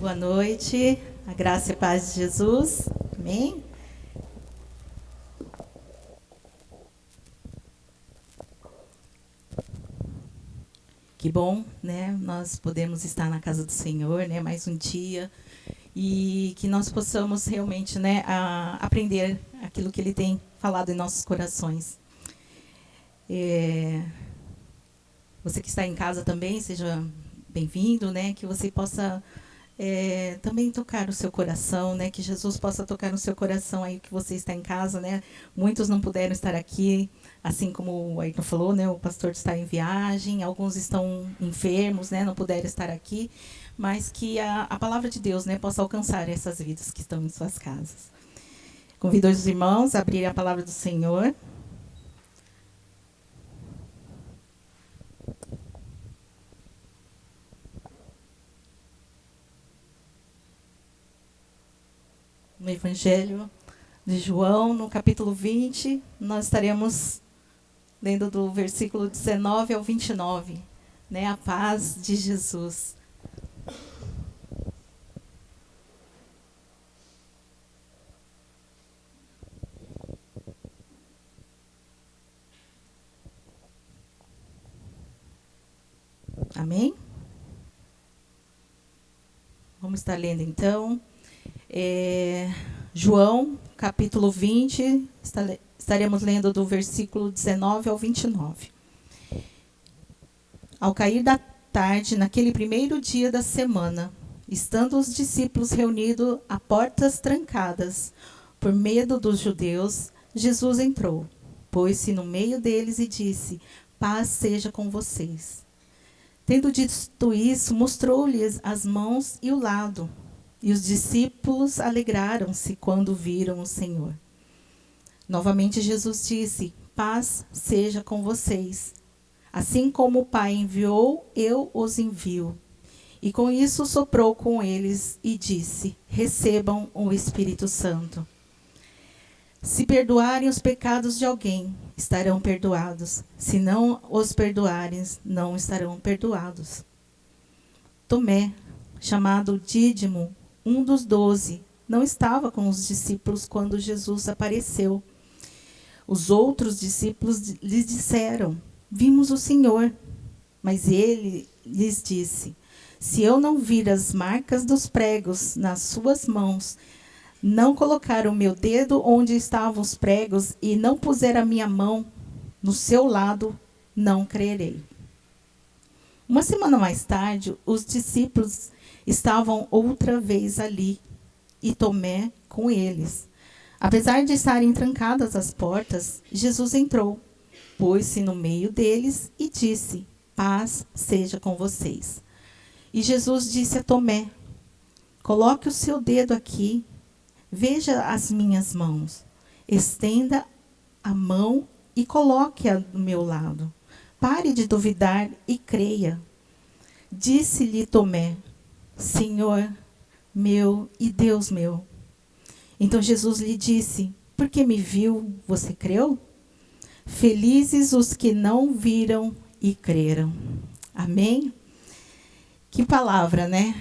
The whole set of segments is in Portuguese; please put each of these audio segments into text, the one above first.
Boa noite, a graça e a paz de Jesus, amém? Que bom, né? Nós podemos estar na casa do Senhor, né? Mais um dia e que nós possamos realmente, né? Aprender aquilo que Ele tem falado em nossos corações. Você que está em casa também, seja bem-vindo, né? Que você possa também tocar o seu coração, né? Que Jesus possa tocar no seu coração aí que você está em casa, né? Muitos não puderam estar aqui, assim como o Ayrton falou, né? O pastor está em viagem, alguns estão enfermos, né? Não puderam estar aqui, mas que a palavra de Deus, né? Possa alcançar essas vidas que estão em suas casas. Convido os irmãos a abrirem a palavra do Senhor. No Evangelho de João, no capítulo 20, nós estaremos lendo do versículo 19 ao 29, né? A paz de Jesus. Amém? Vamos estar lendo então. João, capítulo 20, estaremos lendo do versículo 19 ao 29. Ao cair da tarde, naquele primeiro dia da semana, estando os discípulos reunidos a portas trancadas, por medo dos judeus, Jesus entrou, pôs-se no meio deles e disse: paz seja com vocês. Tendo dito isso, mostrou-lhes as mãos e o lado. E os discípulos alegraram-se quando viram o Senhor. Novamente Jesus disse: paz seja com vocês. Assim como o Pai enviou, eu os envio. E com isso soprou com eles e disse: recebam o Espírito Santo. Se perdoarem os pecados de alguém, estarão perdoados. Se não os perdoarem, não estarão perdoados. Tomé, chamado Dídimo, um dos 12, não estava com os discípulos quando Jesus apareceu. Os outros discípulos lhes disseram: vimos o Senhor. Mas ele lhes disse: se eu não vir as marcas dos pregos nas suas mãos, não colocar o meu dedo onde estavam os pregos e não puser a minha mão no seu lado, não crerei. Uma semana mais tarde, os discípulos estavam outra vez ali, e Tomé com eles. Apesar de estarem trancadas as portas, Jesus entrou, pôs-se no meio deles e disse: paz seja com vocês. E Jesus disse a Tomé: coloque o seu dedo aqui, veja as minhas mãos, estenda a mão e coloque-a do meu lado. Pare de duvidar e creia. Disse-lhe Tomé: Senhor meu e Deus meu. Então Jesus lhe disse: porque me viu, você creu? Felizes os que não viram e creram. Amém? Que palavra, né?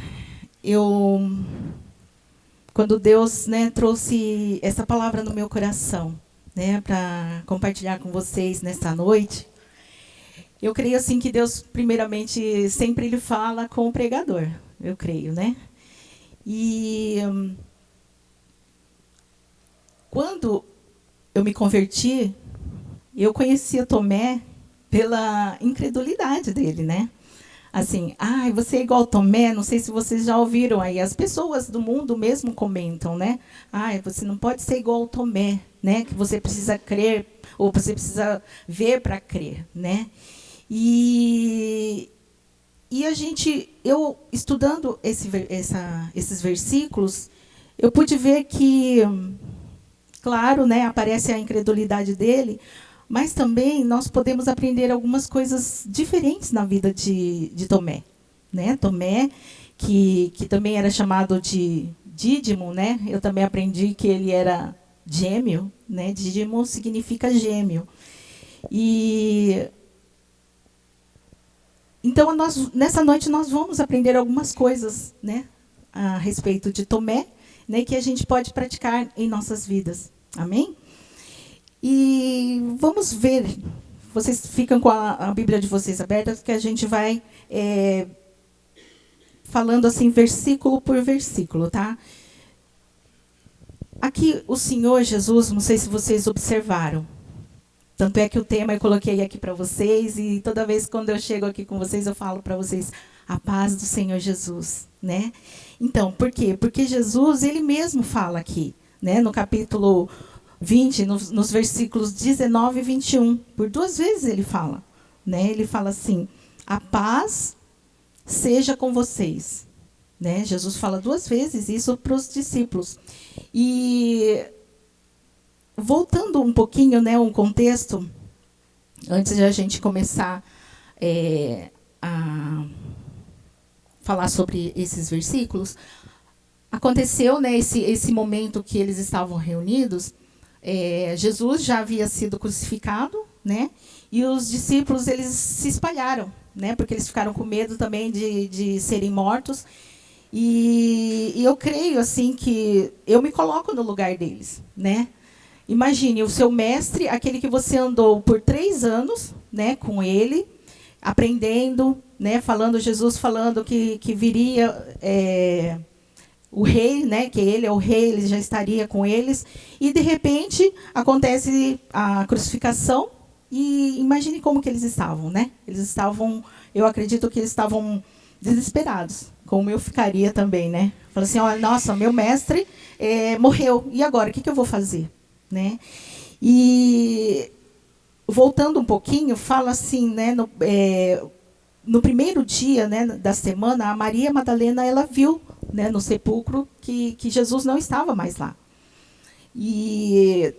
Quando Deus, né, trouxe essa palavra no meu coração, né, para compartilhar com vocês nesta noite, eu creio assim que Deus, primeiramente, sempre Ele fala com o pregador, eu creio, né? E quando eu me converti, eu conhecia Tomé pela incredulidade dele, né? Assim, você é igual Tomé, não sei se vocês já ouviram aí, as pessoas do mundo mesmo comentam, né? Você não pode ser igual Tomé, né? Que você precisa crer, ou você precisa ver para crer, né? E eu estudando esses versículos, eu pude ver que, claro, né, aparece a incredulidade dele, mas também nós podemos aprender algumas coisas diferentes na vida de Tomé. Né? Tomé, que também era chamado de Dídimo, né? Eu também aprendi que ele era gêmeo. Né? Dídimo significa gêmeo. Então, nessa noite, nós vamos aprender algumas coisas, né, a respeito de Tomé, né, que a gente pode praticar em nossas vidas. Amém? E vamos ver, vocês ficam com a Bíblia de vocês aberta, que a gente vai falando assim, versículo por versículo, tá? Aqui, o Senhor Jesus, não sei se vocês observaram, tanto é que o tema eu coloquei aqui para vocês, e toda vez quando eu chego aqui com vocês, eu falo para vocês, a paz do Senhor Jesus, né? Então, por quê? Porque Jesus, ele mesmo fala aqui, né? No capítulo 20, nos versículos 19 e 21, por 2 vezes ele fala, né? Ele fala assim, a paz seja com vocês, né? Jesus fala 2 vezes isso para os discípulos. E voltando um pouquinho, né, um contexto, antes de a gente começar a falar sobre esses versículos, aconteceu, né, esse momento que eles estavam reunidos, Jesus já havia sido crucificado, né, e os discípulos eles se espalharam, né, porque eles ficaram com medo também de serem mortos. E eu creio assim que eu me coloco no lugar deles, né? Imagine o seu mestre, aquele que você andou por 3 anos, né, com ele, aprendendo, né, Jesus falando que viria o rei, né, que ele é o rei, ele já estaria com eles, e de repente acontece a crucificação, e imagine como que eles estavam, né? Eles estavam, eu acredito que eles estavam desesperados, como eu ficaria também, né? Falei assim, olha, nossa, meu mestre morreu, e agora, o que eu vou fazer? Né? E voltando um pouquinho, fala assim, né, no primeiro dia, né, da semana, a Maria Madalena ela viu, né, no sepulcro que Jesus não estava mais lá. E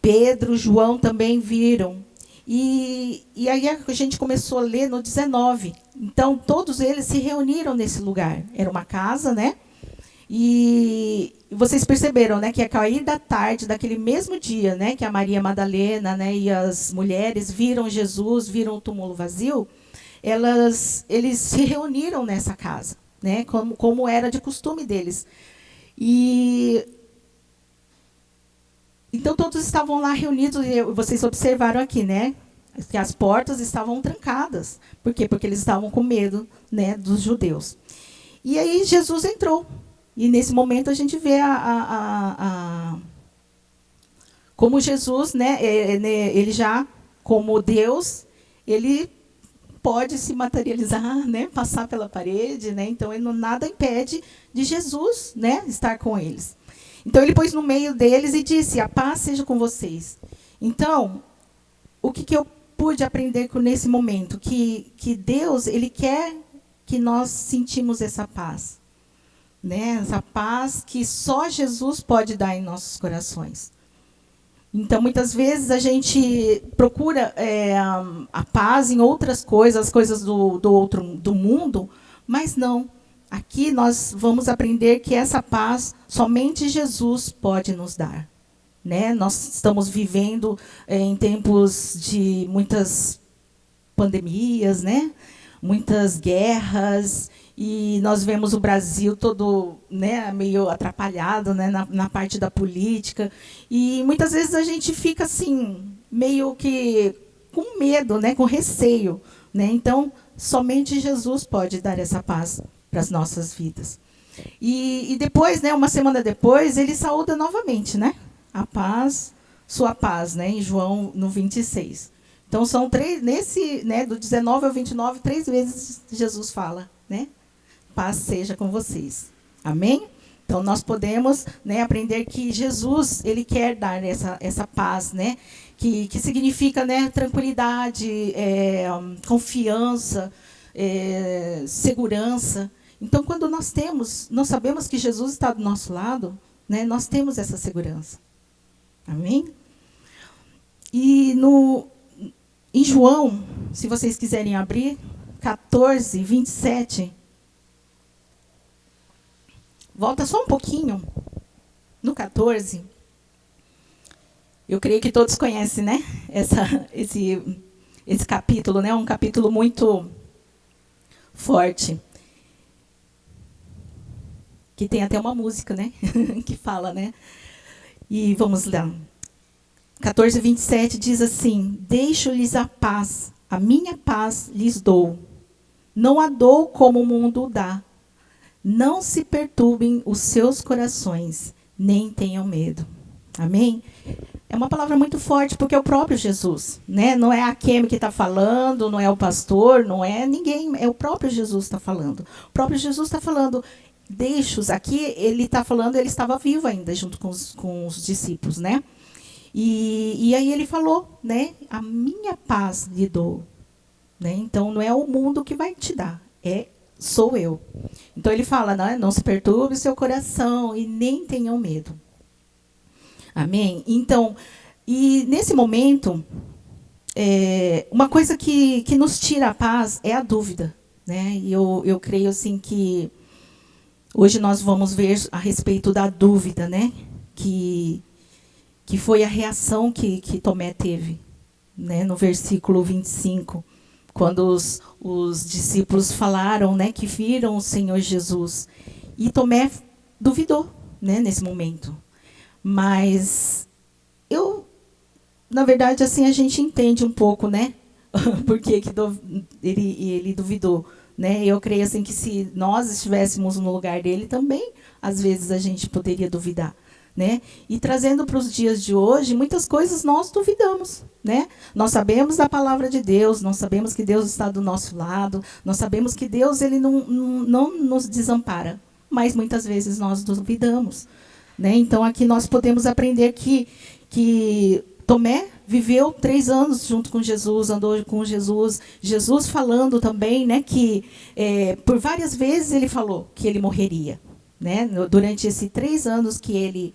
Pedro, João também viram. E aí a gente começou a ler no 19. Então, todos eles se reuniram nesse lugar. Era uma casa, né? E vocês perceberam, né, que ao cair da tarde daquele mesmo dia, né, que a Maria Madalena, né, e as mulheres viram Jesus, viram o túmulo vazio, eles se reuniram nessa casa, né, como era de costume deles. E então todos estavam lá reunidos, e vocês observaram aqui, né, que as portas estavam trancadas. Por quê? Porque eles estavam com medo, né, dos judeus. E aí Jesus entrou. E nesse momento a gente vê como Jesus, né, ele já, como Deus, ele pode se materializar, né, passar pela parede, né, então nada impede de Jesus, né, estar com eles. Então ele pôs no meio deles e disse, a paz seja com vocês. Então, o que eu pude aprender nesse momento? Que Deus, ele quer que nós sentimos essa paz. Né? Essa paz que só Jesus pode dar em nossos corações. Então, muitas vezes a gente procura a paz em outras coisas, as coisas do mundo, mas não. Aqui nós vamos aprender que essa paz somente Jesus pode nos dar. Né? Nós estamos vivendo em tempos de muitas pandemias, né? Muitas guerras, e nós vemos o Brasil todo, né, meio atrapalhado, né, na parte da política, e muitas vezes a gente fica assim, meio que com medo, né, com receio, né? Então, somente Jesus pode dar essa paz para as nossas vidas. E depois, né, uma semana depois, ele saúda novamente, né? A paz, sua paz, né, em João no 26. Então, são 3, né, do 19 ao 29, 3 vezes Jesus fala, né? Paz seja com vocês. Amém? Então, nós podemos, né, aprender que Jesus, ele quer dar essa paz, né? Que significa, né, tranquilidade, confiança, segurança. Então, quando nós sabemos que Jesus está do nosso lado, né, nós temos essa segurança. Amém? E em João, se vocês quiserem abrir, 14, 27. Volta só um pouquinho. No 14. Eu creio que todos conhecem, né? Esse capítulo, né? Um capítulo muito forte. que tem até uma música, né? Que fala, né? E vamos lá. 14:27 diz assim: deixo-lhes a minha paz lhes dou. Não a dou como o mundo dá. Não se perturbem os seus corações, nem tenham medo. Amém? É uma palavra muito forte, porque é o próprio Jesus, né? Não é a Kemi que está falando, não é o pastor, não é ninguém, é o próprio Jesus que está falando. O próprio Jesus está falando, deixa-os. Aqui ele está falando, ele estava vivo ainda, junto com os discípulos, né? E aí ele falou, né? A minha paz lhe dou. Né? Então, não é o mundo que vai te dar, sou eu. Então, ele fala, não se perturbe o seu coração e nem tenham medo. Amém? Então, e nesse momento, uma coisa que nos tira a paz é a dúvida. Né? E eu creio assim que hoje nós vamos ver a respeito da dúvida, né? Que foi a reação que Tomé teve, né? No versículo 25. Quando os discípulos falaram, né, que viram o Senhor Jesus. E Tomé duvidou, né, nesse momento. Mas na verdade, assim, a gente entende um pouco, né, por que ele duvidou. Né? Eu creio assim, que se nós estivéssemos no lugar dele também, às vezes a gente poderia duvidar. Né? E trazendo para os dias de hoje, muitas coisas nós duvidamos. Né? Nós sabemos da palavra de Deus, nós sabemos que Deus está do nosso lado, nós sabemos que Deus ele não nos desampara, mas muitas vezes nós duvidamos. Né? Então, aqui nós podemos aprender que Tomé viveu 3 anos junto com Jesus, andou com Jesus. Jesus falando também, né, que por várias vezes ele falou que ele morreria. Né? Durante esses 3 anos que ele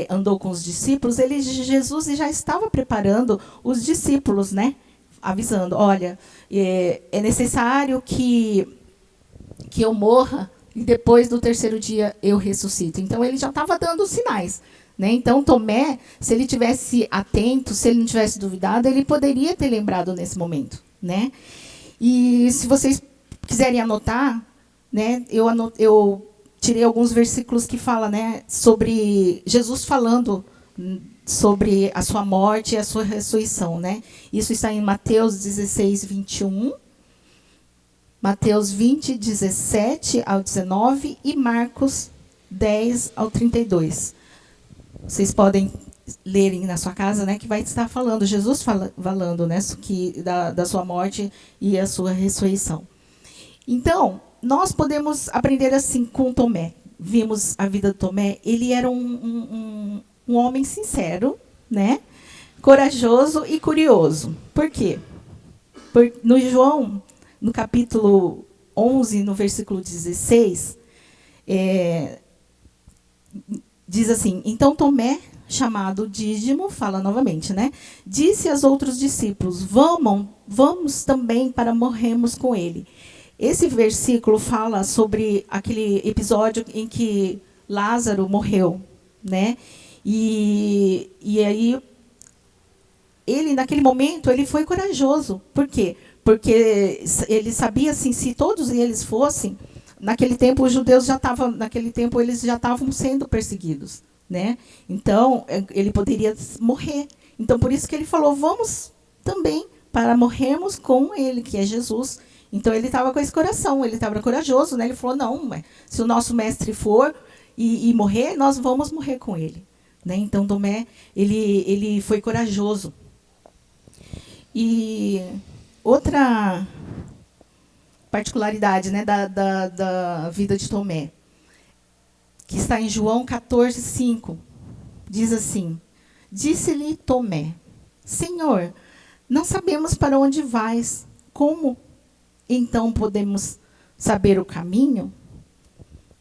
andou com os discípulos, Jesus já estava preparando os discípulos, né? Avisando, olha, é necessário que eu morra e depois do 3º dia eu ressuscito. Então, ele já estava dando os sinais. Né? Então, Tomé, se ele tivesse atento, se ele não tivesse duvidado, ele poderia ter lembrado nesse momento. Né? E se vocês quiserem anotar, né, eu tirei alguns versículos que falam, né, sobre Jesus falando sobre a sua morte e a sua ressurreição. Né? Isso está em Mateus 16, 21, Mateus 20, 17 ao 19 e Marcos 10 ao 32. Vocês podem lerem na sua casa, né, que vai estar falando, Jesus falando, né, da sua morte e a sua ressurreição. Então, nós podemos aprender assim com Tomé. Vimos a vida de Tomé, ele era um homem sincero, né, corajoso e curioso. Por quê? No João, no capítulo 11, no versículo 16, diz assim, então Tomé, chamado Dídimo, fala novamente, né? Disse aos outros discípulos, vamos também para morrermos com ele. Esse versículo fala sobre aquele episódio em que Lázaro morreu, né? E aí, ele, naquele momento, ele foi corajoso. Por quê? Porque ele sabia, assim, se todos eles fossem, naquele tempo os judeus eles já estavam sendo perseguidos, né? Então, ele poderia morrer. Então, por isso que ele falou, vamos também para morrermos com ele, que é Jesus. Então, ele estava com esse coração, ele estava corajoso, né? Ele falou, não, se o nosso mestre for e morrer, nós vamos morrer com ele. Né? Então, Tomé, ele foi corajoso. E outra particularidade, né, da vida de Tomé, que está em João 14, 5, diz assim, disse-lhe Tomé, Senhor, não sabemos para onde vais, como então podemos saber o caminho?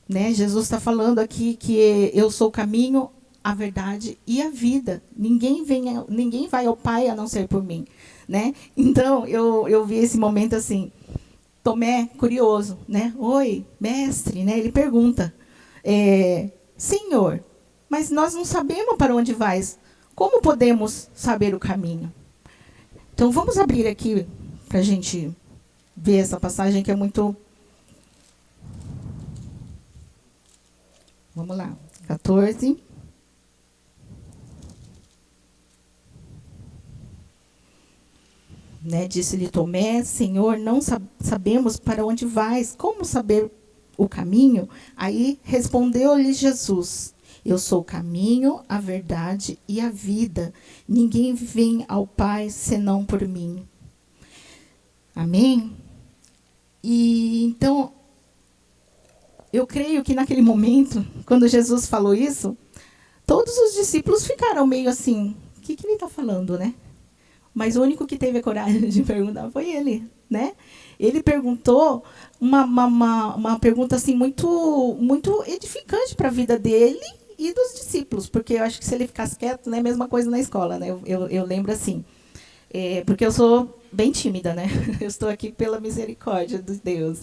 Né? Jesus está falando aqui que eu sou o caminho, a verdade e a vida. Ninguém vai ao Pai a não ser por mim. Né? Então, eu vi esse momento assim, Tomé, curioso, né? Oi, mestre, né? Ele pergunta, Senhor, mas nós não sabemos para onde vais. Como podemos saber o caminho? Então, vamos abrir aqui para a gente ver essa passagem que é muito... Vamos lá. 14. Né, disse-lhe Tomé: Senhor, não sabemos para onde vais, como saber o caminho? Aí respondeu-lhe Jesus: Eu sou o caminho, a verdade e a vida. Ninguém vem ao Pai senão por mim. Amém? E então, eu creio que naquele momento, quando Jesus falou isso, todos os discípulos ficaram meio assim: o que ele está falando, né? Mas o único que teve a coragem de perguntar foi ele, né? Ele perguntou uma pergunta assim muito edificante para a vida dele e dos discípulos, porque eu acho que se ele ficasse quieto, né, mesma coisa na escola, né? Eu lembro assim, porque eu sou bem tímida, né? Eu estou aqui pela misericórdia de Deus.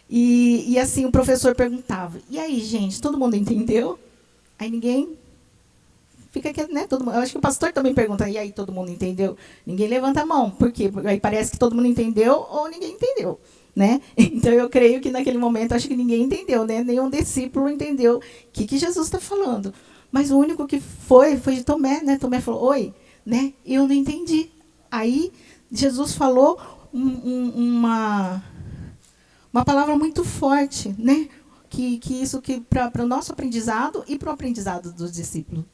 E assim o professor perguntava: e aí, gente, todo mundo entendeu? Aí ninguém fica quieto, né? Todo mundo, eu acho que o pastor também pergunta: e aí, todo mundo entendeu? Ninguém levanta a mão. Por quê? Porque aí parece que todo mundo entendeu ou ninguém entendeu, né? Então eu creio que naquele momento acho que ninguém entendeu, né? Nenhum discípulo entendeu o que Jesus está falando. Mas o único que foi de Tomé, né? Tomé falou: oi, né? Eu não entendi. Aí Jesus falou uma palavra muito forte, né? Que isso que para o nosso aprendizado e para o aprendizado dos discípulos.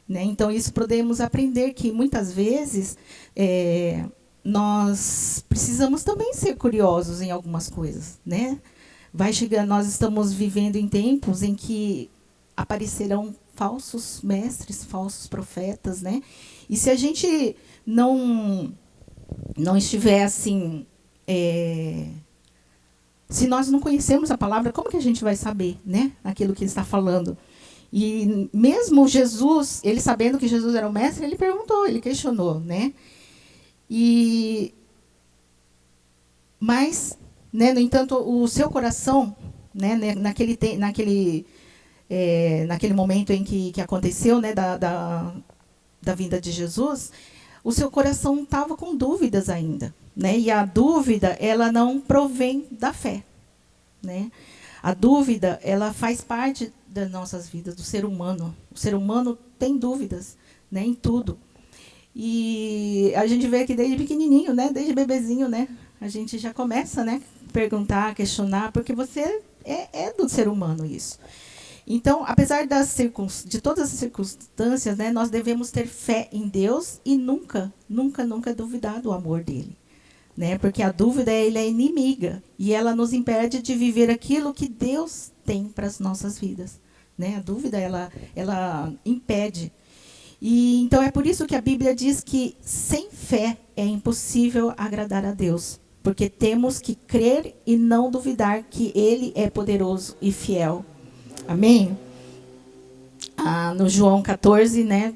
Né? Então, isso podemos aprender que, muitas vezes, nós precisamos também ser curiosos em algumas coisas. Né? Vai chegar, nós estamos vivendo em tempos em que aparecerão falsos mestres, falsos profetas. Né? E se a gente não estiver assim... se nós não conhecemos a palavra, como que a gente vai saber, né, aquilo que ele está falando? E mesmo Jesus, ele sabendo que Jesus era o mestre, ele perguntou, ele questionou, né? Mas, né, no entanto, o seu coração, né, naquele momento em que aconteceu, né, da vinda de Jesus, o seu coração estava com dúvidas ainda, né? E a dúvida, ela não provém da fé, né? A dúvida, ela faz parte das nossas vidas, do ser humano. O ser humano tem dúvidas, né, em tudo. E a gente vê aqui desde pequenininho, né, desde bebezinho, né, a gente já começa, né, perguntar, questionar, porque você é do ser humano isso. Então, apesar de todas as circunstâncias, né, nós devemos ter fé em Deus e nunca duvidar do amor dele. Né? Porque a dúvida ela é inimiga e ela nos impede de viver aquilo que Deus tem para as nossas vidas. Né? A dúvida ela impede. E então é por isso que a Bíblia diz que sem fé é impossível agradar a Deus, porque temos que crer e não duvidar que Ele é poderoso e fiel. Amém? No João 14, né?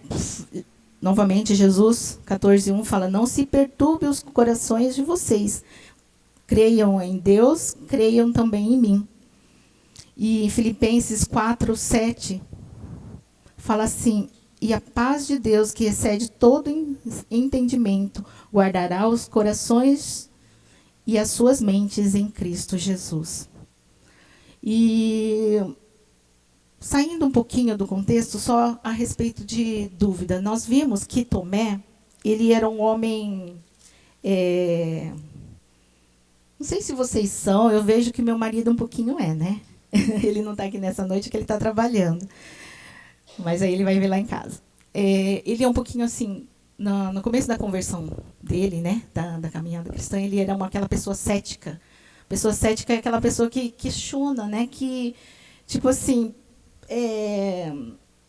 Novamente, Jesus 14:1 fala: não se perturbe os corações de vocês. Creiam em Deus, creiam também em mim. E em Filipenses 4:7 fala assim: e a paz de Deus, que excede todo entendimento, guardará os corações e as suas mentes em Cristo Jesus. E saindo um pouquinho do contexto, só a respeito de dúvida, nós vimos que Tomé, ele era um homem... não sei se vocês são, eu vejo que meu marido um pouquinho né? Ele não está aqui nessa noite, que ele está trabalhando. Mas aí ele vai ver lá em casa. Ele é um pouquinho assim, no começo da conversão dele, né? Da caminhada cristã, ele era aquela pessoa cética. Pessoa cética é aquela pessoa que questiona, né? Que, tipo assim...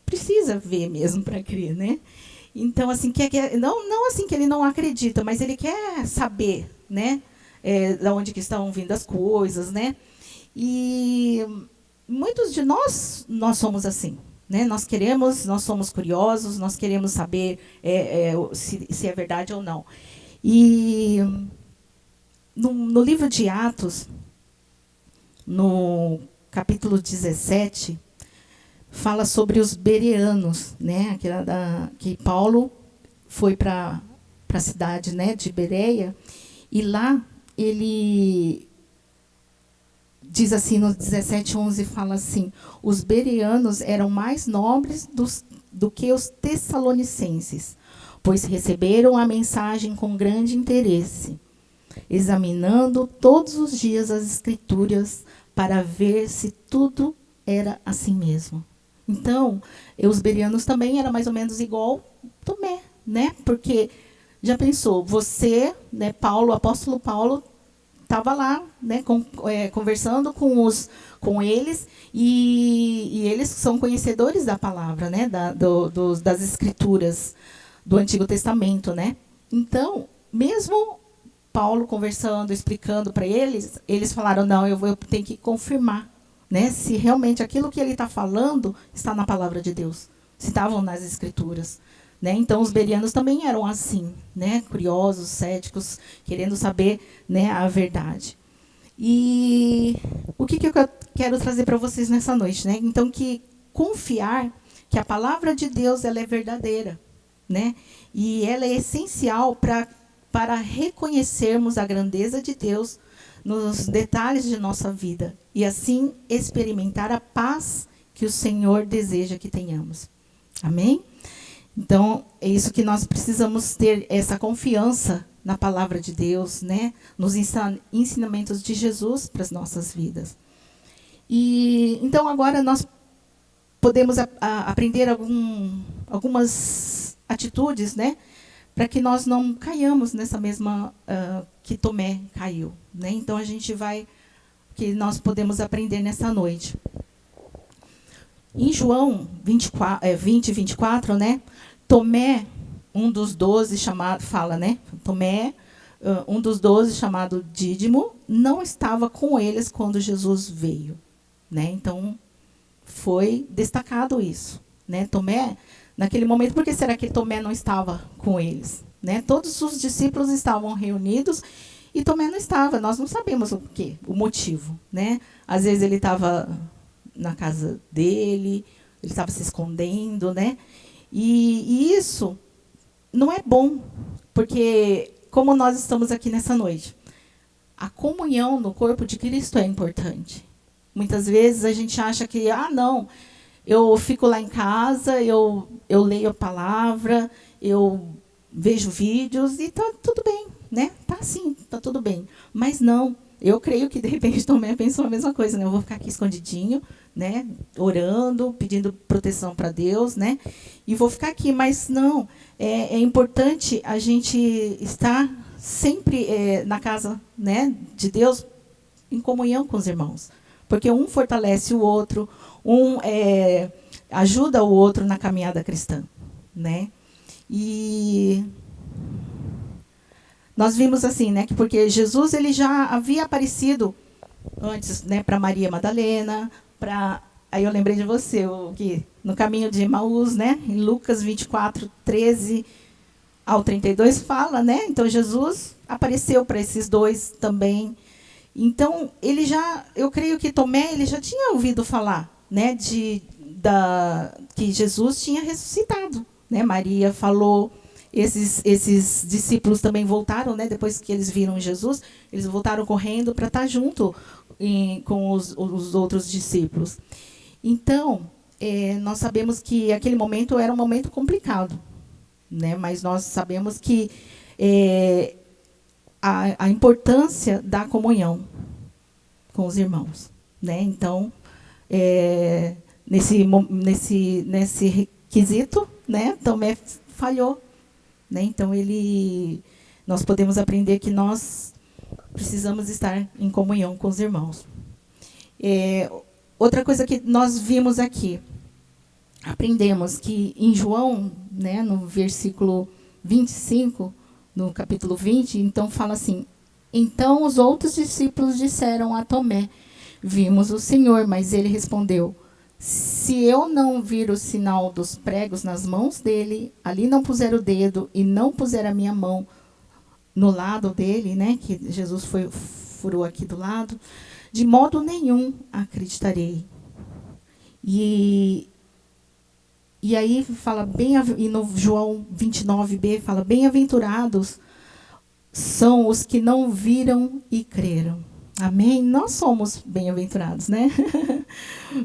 precisa ver mesmo para crer, né? Então, assim, não assim que ele não acredita, mas ele quer saber, né? Da onde que estão vindo as coisas, né? E muitos de nós somos assim, né? Nós somos curiosos, nós queremos saber se é verdade ou não. E no livro de Atos, no capítulo 17, fala sobre os bereanos, né? Que Paulo foi para a cidade, né, de Bereia, e lá ele diz assim no 17:11, fala assim: os bereanos eram mais nobres do que os tessalonicenses, pois receberam a mensagem com grande interesse, examinando todos os dias as escrituras para ver se tudo era assim mesmo. Então, os bereanos também eram mais ou menos igual Tomé, né? Porque já pensou, você, né, Paulo, o apóstolo Paulo, estava lá, né, conversando com eles, e eles são conhecedores da palavra, né, das escrituras do Antigo Testamento, né? Então, mesmo Paulo conversando, explicando para eles, eles falaram: não, eu tenho que confirmar, né, se realmente aquilo que ele está falando está na palavra de Deus, se estavam nas escrituras. Né? Então, os bereanos também eram assim, né? Curiosos, céticos, querendo saber, né, a verdade. E o que eu quero trazer para vocês nessa noite? Né? Então, que confiar que a palavra de Deus ela é verdadeira, né? E ela é essencial para reconhecermos a grandeza de Deus nos detalhes de nossa vida e, assim, experimentar a paz que o Senhor deseja que tenhamos. Amém? Então, é isso que nós precisamos ter, essa confiança na palavra de Deus, né? Nos ensinamentos de Jesus para as nossas vidas. E então, agora nós podemos aprender algumas atitudes, né? Para que nós não caiamos nessa mesma que Tomé caiu. Né? Então, a gente que nós podemos aprender nessa noite. Em João 20:24, né? Tomé, um dos 12 fala, né? Tomé, um dos 12 chamado Dídimo, não estava com eles quando Jesus veio, né? Então foi destacado isso, né? Tomé, naquele momento, por que será que Tomé não estava com eles, né? Todos os discípulos estavam reunidos e Tomé não estava. Nós não sabemos o motivo, né? Às vezes ele estava na casa dele, ele estava se escondendo, né? E isso não é bom, porque, como nós estamos aqui nessa noite, a comunhão no corpo de Cristo é importante. Muitas vezes a gente acha que, não, eu fico lá em casa, eu leio a palavra, eu vejo vídeos e está tudo bem, né? Tá assim, está tudo bem. Mas não, eu creio que, de repente, também pensou a mesma coisa, né? Eu vou ficar aqui escondidinho, né, orando, pedindo proteção para Deus, né, e vou ficar aqui. Mas não, é importante a gente estar sempre na casa, né, de Deus, em comunhão com os irmãos, porque um fortalece o outro, ajuda o outro na caminhada cristã, né. E nós vimos assim, né, que porque Jesus ele já havia aparecido antes, né, para Maria Madalena, aí eu lembrei de você, no caminho de Emaús, né, em Lucas 24:13-32 fala, né? Então Jesus apareceu para esses dois também. Então eu creio que Tomé ele já tinha ouvido falar, né, que Jesus tinha ressuscitado, né? Maria falou. Esses discípulos também voltaram, né, depois que eles viram Jesus, eles voltaram correndo para estar junto com os outros discípulos. Então, nós sabemos que aquele momento era um momento complicado, né, mas nós sabemos que a importância da comunhão com os irmãos, né? Então, nesse quesito, né, Tomé falhou. Né? Então, nós podemos aprender que nós precisamos estar em comunhão com os irmãos. Outra coisa que nós vimos aqui, aprendemos que em João, né, no versículo 25, no capítulo 20, então fala assim: então os outros discípulos disseram a Tomé: vimos o Senhor. Mas ele respondeu: se eu não vir o sinal dos pregos nas mãos dele, ali não puser o dedo e não puser a minha mão no lado dele, né, que Jesus furou aqui do lado, de modo nenhum acreditarei. E aí fala e no João 29b fala: bem-aventurados são os que não viram e creram. Amém? Nós somos bem-aventurados, né?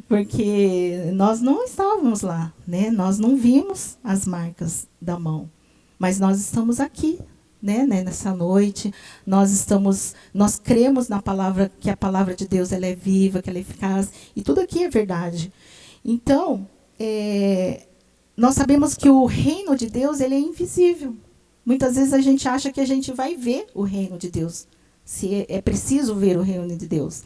Porque nós não estávamos lá, né? Nós não vimos as marcas da mão, mas nós estamos aqui, né? Nessa noite, nós cremos na palavra, que a palavra de Deus ela é viva, que ela é eficaz, e tudo aqui é verdade. Então, nós sabemos que o reino de Deus ele é invisível. Muitas vezes a gente acha que a gente vai ver o reino de Deus, se é preciso ver o reino de Deus.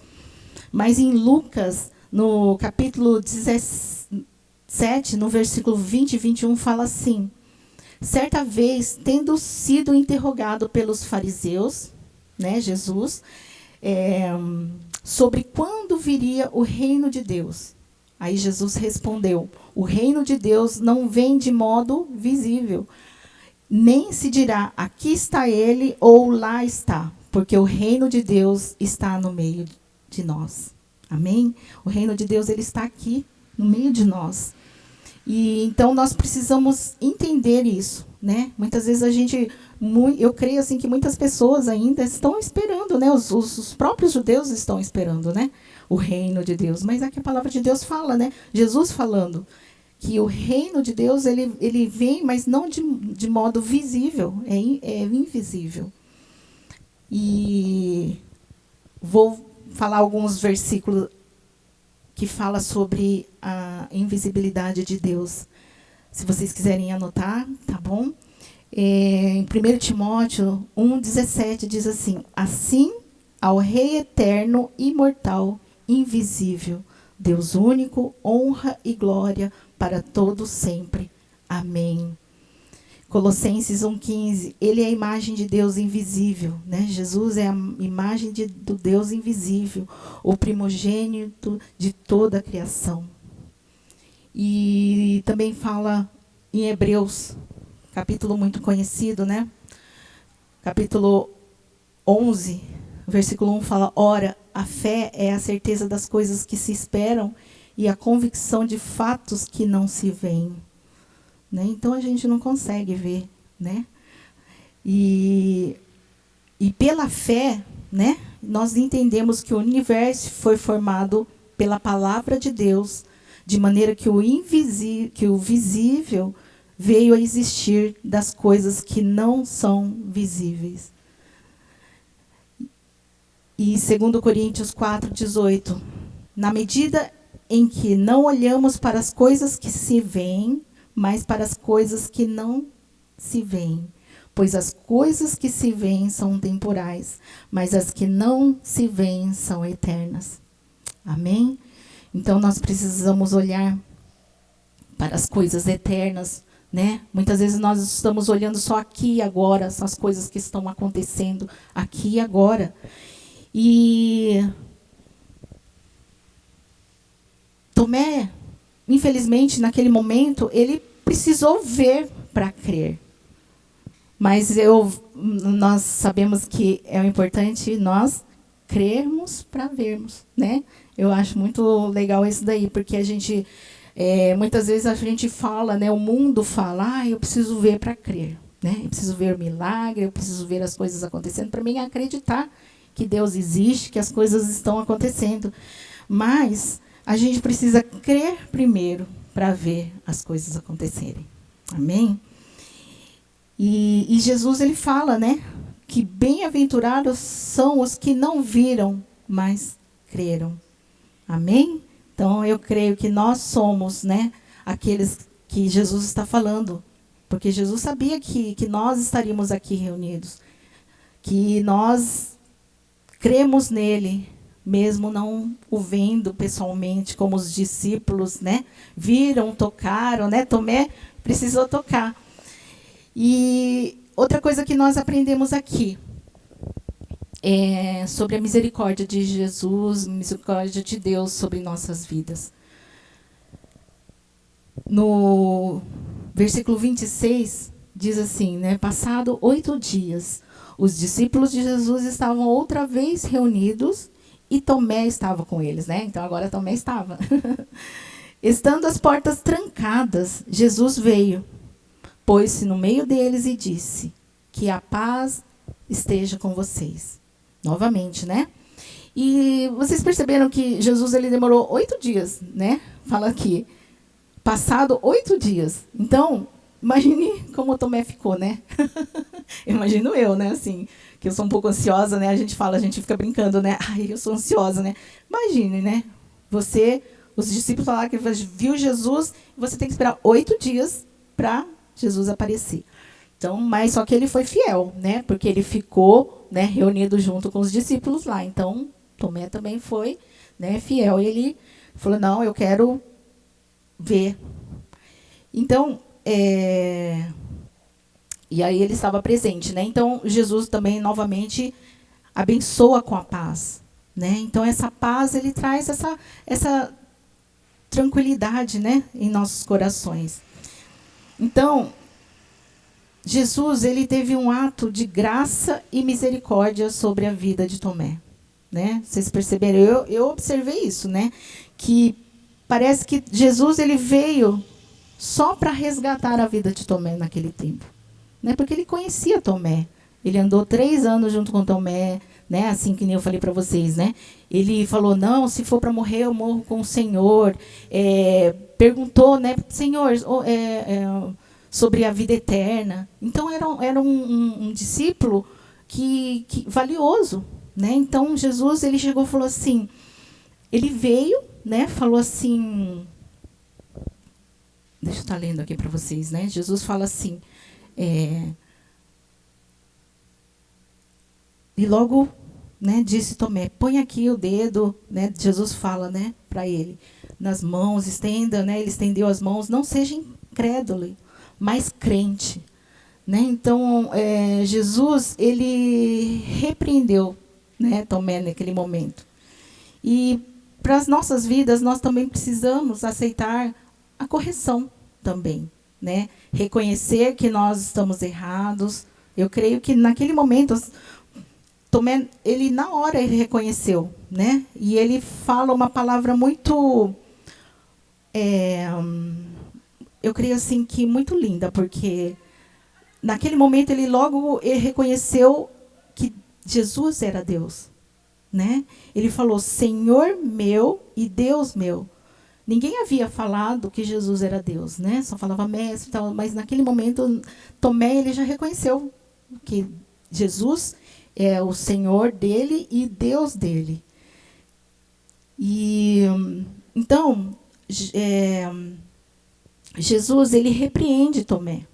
Mas em Lucas, no capítulo 17, no versículo 20 e 21, fala assim: certa vez, tendo sido interrogado pelos fariseus, né, Jesus, sobre quando viria o reino de Deus. Aí Jesus respondeu: o reino de Deus não vem de modo visível, nem se dirá, aqui está ele ou lá está, porque o reino de Deus está no meio de nós. Amém? O reino de Deus ele está aqui, no meio de nós. E então nós precisamos entender isso, né? Muitas vezes eu creio assim que muitas pessoas ainda estão esperando, né? Os próprios judeus estão esperando, né? O reino de Deus. Mas é que a palavra de Deus fala, né? Jesus falando que o reino de Deus ele vem, mas não de modo visível, é invisível. E vou falar alguns versículos que fala sobre a invisibilidade de Deus. Se vocês quiserem anotar, tá bom? Em 1 Timóteo 1,17 diz assim: assim, ao Rei eterno, imortal, invisível, Deus único, honra e glória para todos sempre. Amém. Colossenses 1,15, ele é a imagem de Deus invisível, né? Jesus é a imagem do Deus invisível, o primogênito de toda a criação. E também fala em Hebreus, capítulo muito conhecido, né? Capítulo 11, versículo 1 fala: ora, a fé é a certeza das coisas que se esperam e a convicção de fatos que não se veem. Né? Então a gente não consegue ver, né? E pela fé, né, nós entendemos que o universo foi formado pela palavra de Deus, de maneira que o visível veio a existir das coisas que não são visíveis. E 2 Coríntios 4,18, na medida em que não olhamos para as coisas que se veem, mas para as coisas que não se veem. Pois as coisas que se veem são temporais, mas as que não se veem são eternas. Amém? Então, nós precisamos olhar para as coisas eternas, né? Muitas vezes nós estamos olhando só aqui e agora, essas coisas que estão acontecendo aqui e agora. E Tomé, infelizmente, naquele momento, ele precisou ver para crer. Mas nós sabemos que é importante nós crermos para vermos, né? Eu acho muito legal isso daí, porque a gente, muitas vezes a gente fala, né? O mundo fala, eu preciso ver para crer, né? Eu preciso ver o milagre, eu preciso ver as coisas acontecendo, para mim acreditar que Deus existe, que as coisas estão acontecendo. Mas a gente precisa crer primeiro para ver as coisas acontecerem. Amém? E Jesus ele fala, né, que bem-aventurados são os que não viram, mas creram. Amém? Então eu creio que nós somos, né, aqueles que Jesus está falando, porque Jesus sabia que nós estaríamos aqui reunidos, que nós cremos nele, mesmo não o vendo pessoalmente, como os discípulos, né, viram, tocaram, né, Tomé precisou tocar. E outra coisa que nós aprendemos aqui é sobre a misericórdia de Jesus, a misericórdia de Deus sobre nossas vidas. No versículo 26, diz assim, né? Passado 8 dias, os discípulos de Jesus estavam outra vez reunidos e Tomé estava com eles, né? Então agora Tomé estava. Estando as portas trancadas, Jesus veio, pôs-se no meio deles e disse: que a paz esteja com vocês. Novamente, né? E vocês perceberam que Jesus ele demorou 8 dias, né? Fala aqui, passado 8 dias. Então, imagine como Tomé ficou, né? Imagino eu, né? Assim, que eu sou um pouco ansiosa, né? A gente fica brincando, né? Ai, eu sou ansiosa, né? Imagine, né? Os discípulos falaram que viu Jesus, e você tem que esperar 8 dias para Jesus aparecer. Então, mas só que ele foi fiel, né? Porque ele ficou, né, reunido junto com os discípulos lá. Então, Tomé também foi, né, fiel. Ele falou, não, eu quero ver. Então, e aí ele estava presente, né? Então, Jesus também, novamente, abençoa com a paz, né? Então, essa paz, ele traz essa tranquilidade, né, em nossos corações. Então, Jesus, ele teve um ato de graça e misericórdia sobre a vida de Tomé, né? Vocês perceberam? Eu observei isso, né? Que parece que Jesus ele veio só para resgatar a vida de Tomé naquele tempo, né? Porque ele conhecia Tomé. Ele andou 3 anos junto com Tomé, né? Assim que nem eu falei para vocês, né? Ele falou, não, se for para morrer, eu morro com o Senhor. Perguntou, né? Senhor, sobre a vida eterna. Então, era um discípulo que valioso, né? Então, Jesus, ele chegou e falou assim, ele veio, né? Falou assim, deixa eu estar lendo aqui para vocês, né? Jesus fala assim, e logo, né, disse Tomé, põe aqui o dedo, né? Jesus fala, né, para ele, nas mãos, estenda, né? Ele estendeu as mãos, não seja incrédulo, mas crente, né? Então, Jesus, ele repreendeu, né, Tomé naquele momento. E para as nossas vidas, nós também precisamos aceitar a correção também, né? Reconhecer que nós estamos errados. Eu creio que naquele momento Tomé, ele na hora ele reconheceu, né? E ele fala uma palavra muito, eu creio assim que muito linda, porque naquele momento ele reconheceu que Jesus era Deus, né? Ele falou Senhor meu e Deus meu. Ninguém havia falado que Jesus era Deus, né? Só falava mestre e tal, mas naquele momento Tomé ele já reconheceu que Jesus é o Senhor dele e Deus dele. E então Jesus ele repreende Tomé,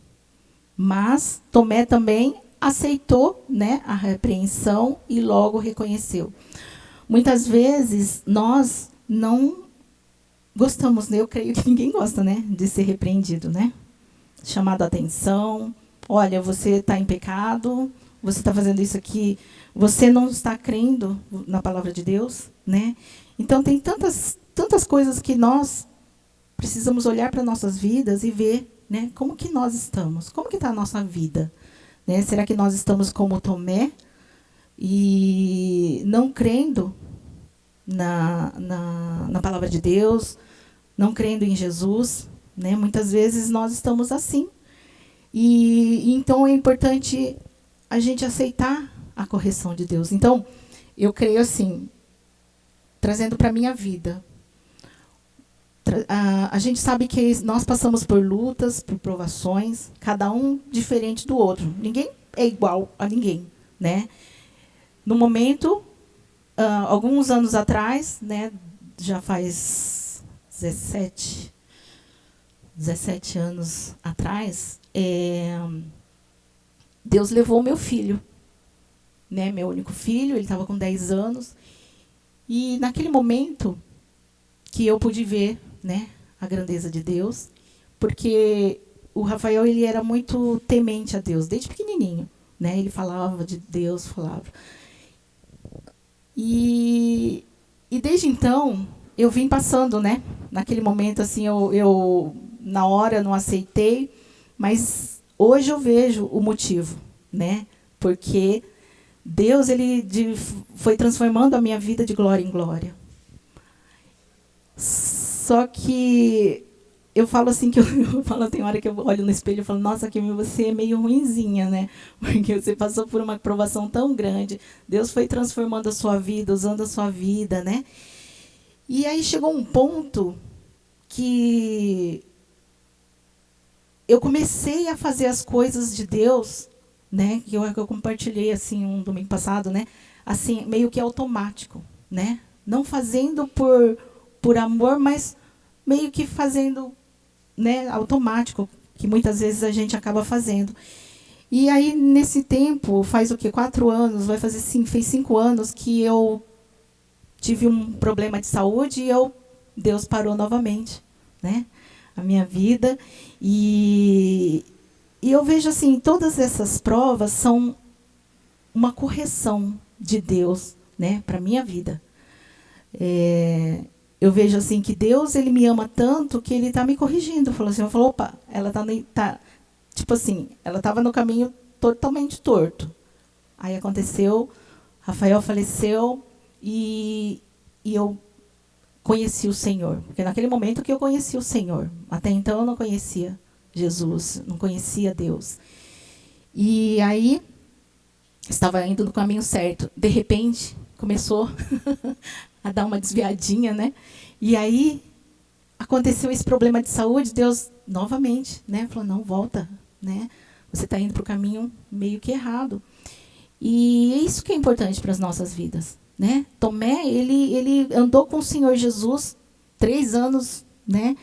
mas Tomé também aceitou, né, a repreensão e logo reconheceu. Muitas vezes nós não gostamos, né? Eu creio que ninguém gosta, né, de ser repreendido, né? Chamado a atenção, olha, você está em pecado, você está fazendo isso aqui, você não está crendo na palavra de Deus, né? Então tem tantas coisas que nós precisamos olhar para nossas vidas e ver, né, como que nós estamos, como que está a nossa vida, né? Será que nós estamos como Tomé e não crendo na palavra de Deus, não crendo em Jesus, né? Muitas vezes nós estamos assim. E então é importante a gente aceitar a correção de Deus. Então, eu creio assim, trazendo para a minha vida, a gente sabe que nós passamos por lutas, por provações, cada um diferente do outro. Ninguém é igual a ninguém, né? No momento, alguns anos atrás, né, já faz 17 anos atrás, Deus levou meu filho, né, meu único filho, ele estava com 10 anos. E naquele momento que eu pude ver, né, a grandeza de Deus, porque o Rafael ele era muito temente a Deus, desde pequenininho, né, ele falava de Deus, falava. E desde então, eu vim passando, né, naquele momento, assim, eu na hora não aceitei, mas hoje eu vejo o motivo, né, porque Deus ele foi transformando a minha vida de glória em glória. Só que eu falo assim que eu falo, tem hora que eu olho no espelho e falo, nossa, que você é meio ruinzinha, né? Porque você passou por uma provação tão grande. Deus foi transformando a sua vida, usando a sua vida, né? E aí chegou um ponto que eu comecei a fazer as coisas de Deus, né? Que eu compartilhei assim um domingo passado, né? Assim, meio que automático, né? Não fazendo por amor, mas meio que fazendo, né, automático, que muitas vezes a gente acaba fazendo. E aí, nesse tempo, faz o quê? 4 anos, vai fazer fez 5 anos que eu tive um problema de saúde e Deus parou novamente, né, a minha vida. E eu vejo assim, todas essas provas são uma correção de Deus, né, para a minha vida. Eu vejo assim que Deus, ele me ama tanto que ele está me corrigindo. Falou, opa, ela tá tipo assim, ela estava no caminho totalmente torto. Aí aconteceu, Rafael faleceu e eu conheci o Senhor. Porque naquele momento que eu conheci o Senhor. Até então eu não conhecia Jesus, não conhecia Deus. E aí, estava indo no caminho certo. De repente, começou a dar uma desviadinha, né? E aí, aconteceu esse problema de saúde, Deus, novamente, né? Falou, não, volta, né? Você está indo para o caminho meio que errado. E é isso que é importante para as nossas vidas, né? Tomé, ele andou com o Senhor Jesus 3 anos, né?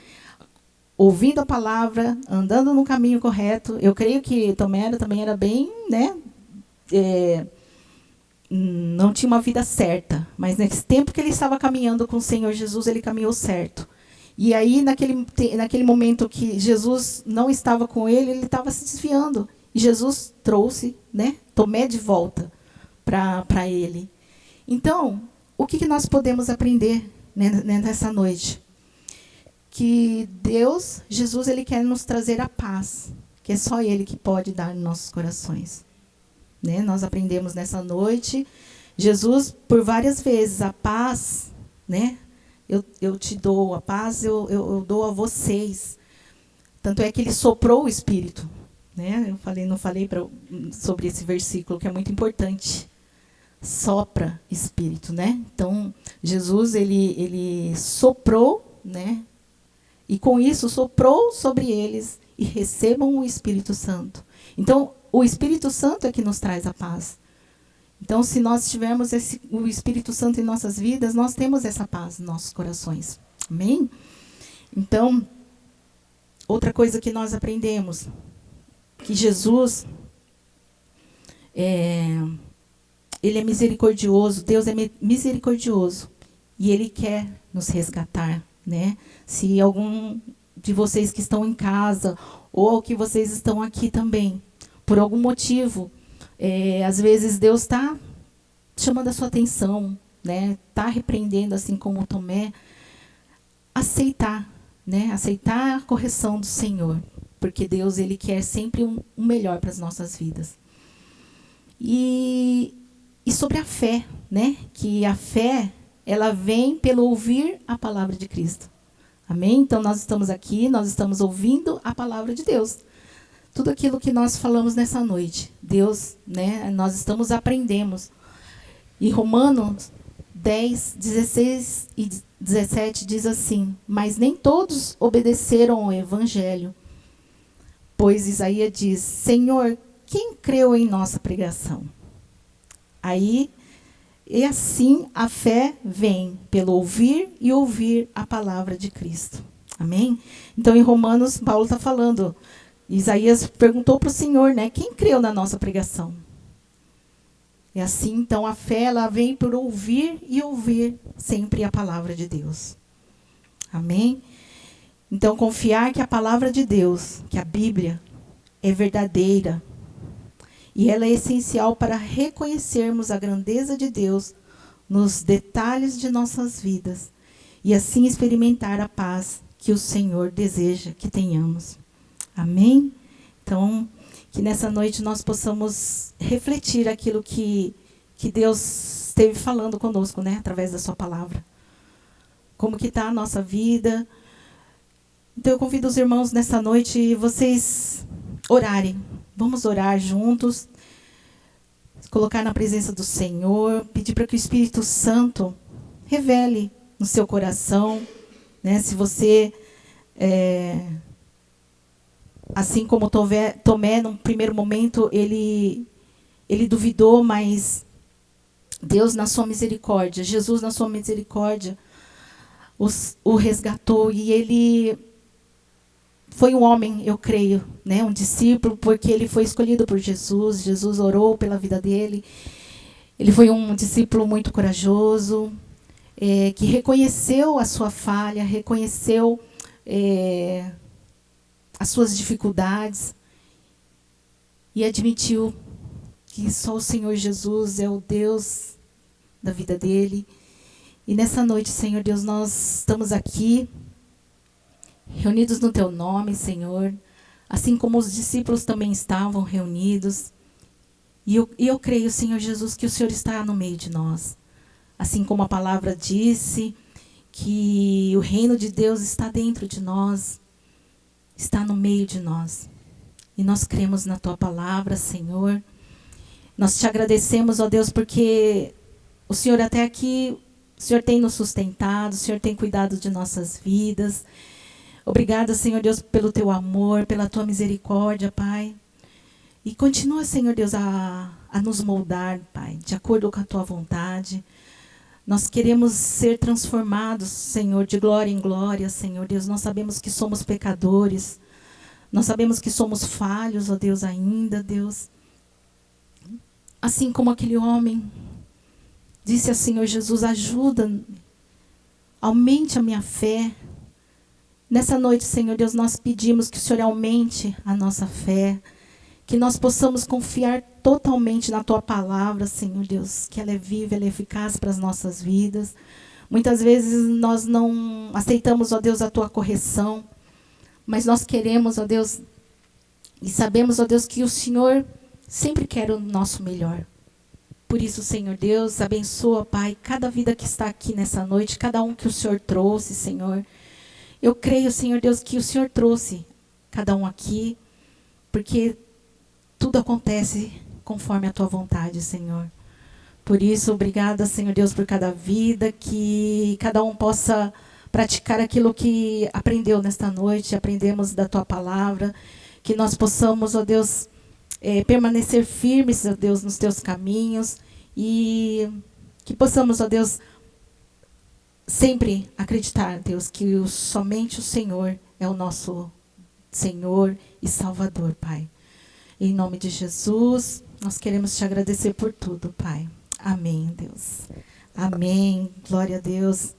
Ouvindo a palavra, andando no caminho correto. Eu creio que Tomé também era bem, né? Não tinha uma vida certa, mas nesse tempo que ele estava caminhando com o Senhor Jesus, ele caminhou certo. E aí, naquele momento que Jesus não estava com ele estava se desviando. E Jesus trouxe, né, Tomé de volta para ele. Então, o que nós podemos aprender, né, nessa noite? Que Deus, Jesus, ele quer nos trazer a paz, que é só ele que pode dar nos nossos corações. Né? Nós aprendemos nessa noite, Jesus, por várias vezes, a paz, né? Eu te dou a paz, eu dou a vocês. Tanto é que ele soprou o Espírito. Né? Não falei sobre esse versículo, que é muito importante. Sopra Espírito, né? Então, Jesus, ele soprou, né? E com isso, soprou sobre eles e recebam o Espírito Santo. Então, o Espírito Santo é que nos traz a paz. Então, se nós tivermos o Espírito Santo em nossas vidas, nós temos essa paz em nossos corações. Amém? Então, outra coisa que nós aprendemos, que Jesus, ele é misericordioso, Deus é misericordioso, e ele quer nos resgatar, né? Se algum de vocês que estão em casa, ou que vocês estão aqui também, por algum motivo, às vezes Deus está chamando a sua atenção, né? Está repreendendo, assim como Tomé. Aceitar, né? Aceitar a correção do Senhor, porque Deus, ele quer sempre o melhor para as nossas vidas. E sobre a fé, né? Que a fé, ela vem pelo ouvir a palavra de Cristo. Amém? Então, nós estamos aqui, nós estamos ouvindo a palavra de Deus. Tudo aquilo que nós falamos nessa noite, Deus, né, nós estamos aprendendo. Em Romanos 10, 16 e 17 diz assim, mas nem todos obedeceram ao Evangelho, pois Isaías diz, Senhor, quem creu em nossa pregação? E assim a fé vem pelo ouvir e ouvir a palavra de Cristo. Amém? Então, em Romanos, Paulo está falando, Isaías perguntou para o Senhor, né, quem creu na nossa pregação? E assim, então, a fé, ela vem por ouvir e ouvir sempre a palavra de Deus. Amém? Então, confiar que a palavra de Deus, que a Bíblia, é verdadeira. E ela é essencial para reconhecermos a grandeza de Deus nos detalhes de nossas vidas. E assim experimentar a paz que o Senhor deseja que tenhamos. Amém? Então, que nessa noite nós possamos refletir aquilo que Deus esteve falando conosco, né? Através da sua palavra. Como que está a nossa vida? Então eu convido os irmãos nessa noite, vocês orarem. Vamos orar juntos, colocar na presença do Senhor, pedir para que o Espírito Santo revele no seu coração, né? Se você, assim como Tomé, num primeiro momento, ele duvidou, mas Deus, na sua misericórdia, Jesus, na sua misericórdia, o resgatou. E ele foi um homem, eu creio, né, um discípulo, porque ele foi escolhido por Jesus. Jesus orou pela vida dele. Ele foi um discípulo muito corajoso, que reconheceu a sua falha, reconheceu as suas dificuldades e admitiu que só o Senhor Jesus é o Deus da vida dele. E nessa noite, Senhor Deus, nós estamos aqui, reunidos no Teu nome, Senhor, assim como os discípulos também estavam reunidos. E eu creio, Senhor Jesus, que o Senhor está no meio de nós. Assim como a palavra disse, que o reino de Deus está dentro de nós, está no meio de nós. E nós cremos na Tua palavra, Senhor. Nós te agradecemos, ó Deus, porque o Senhor até aqui, o Senhor tem nos sustentado, o Senhor tem cuidado de nossas vidas. Obrigada, Senhor Deus, pelo Teu amor, pela Tua misericórdia, Pai. E continua, Senhor Deus, a nos moldar, Pai, de acordo com a Tua vontade. Nós queremos ser transformados, Senhor, de glória em glória, Senhor Deus. Nós sabemos que somos pecadores. Nós sabemos que somos falhos, ó Deus, ainda, Deus. Assim como aquele homem disse ao Senhor Jesus, ajuda-me, aumente a minha fé. Nessa noite, Senhor Deus, nós pedimos que o Senhor aumente a nossa fé, que nós possamos confiar totalmente na Tua palavra, Senhor Deus, que ela é viva, ela é eficaz para as nossas vidas. Muitas vezes nós não aceitamos, ó Deus, a Tua correção, mas nós queremos, ó Deus, e sabemos, ó Deus, que o Senhor sempre quer o nosso melhor. Por isso, Senhor Deus, abençoa, Pai, cada vida que está aqui nessa noite, cada um que o Senhor trouxe, Senhor. Eu creio, Senhor Deus, que o Senhor trouxe cada um aqui, porque tudo acontece conforme a Tua vontade, Senhor. Por isso, obrigada, Senhor Deus, por cada vida, que cada um possa praticar aquilo que aprendeu nesta noite, aprendemos da Tua palavra, que nós possamos, ó Deus, permanecer firmes, ó Deus, nos Teus caminhos, e que possamos, ó Deus, sempre acreditar, Deus, que somente o Senhor é o nosso Senhor e Salvador, Pai. Em nome de Jesus, nós queremos Te agradecer por tudo, Pai. Amém, Deus. Amém. Glória a Deus.